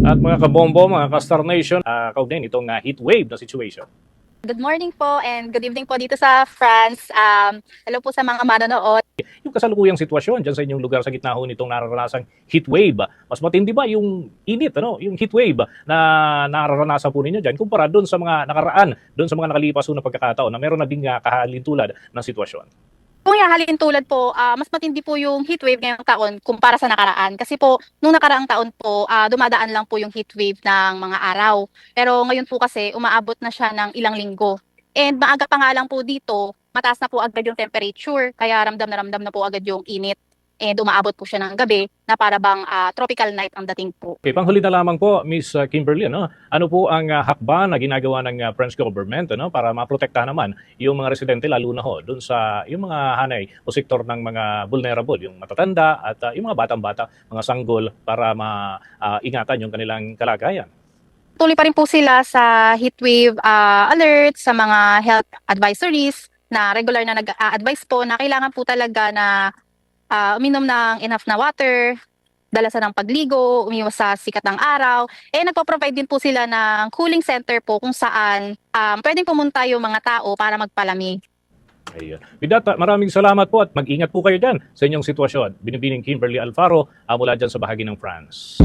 At mga kabombo, mga ka-Star Nation, kaugnay nitong heat wave na situation. Good morning po and good evening po dito sa France. Hello po sa mga manonood. Yung kasalukuyang sitwasyon dyan sa inyong lugar sa gitna ho nitong nararanasang heat wave, mas matindi ba yung init, yung heat wave na nararanasan po ninyo dyan kumpara doon sa mga nakaraan, doon sa mga nakalipas ho na pagkakataon na meron na ding kahalintulad ng sitwasyon? Kung hahalin tulad po, mas matindi po yung heat wave ngayong taon kumpara sa nakaraan. Kasi po, nung nakaraang taon po, dumadaan lang po yung heat wave ng mga araw. Pero ngayon po kasi, umaabot na siya ng ilang linggo. And maaga pa nga lang po dito, mataas na po agad yung temperature, kaya ramdam na po agad yung init. And umaabot po siya ng gabi na para bang tropical night ang dating po. Okay, panghuli na lamang po, Miss Kimberly, ano po ang hakbang na ginagawa ng French government para maprotektahan naman yung mga residente, lalo na ho doon sa yung mga hanay o sektor ng mga vulnerable, yung matatanda at yung mga batang-bata, mga sanggol, para maingatan yung kanilang kalagayan? Tuloy pa rin po sila sa heatwave alert, sa mga health advisories na regular na nag-a-advise po na kailangan po talaga na uminom ng enough na water, dalasan ng pagligo, umiwas sa sikat ng araw. Nagpo-provide din po sila ng cooling center po kung saan pwedeng pumunta yung mga tao para magpalamig. Ayun. With that, maraming salamat po at mag-ingat po kayo dyan sa inyong sitwasyon. Binibining Kimberly Alfaro mula dyan sa bahagi ng France.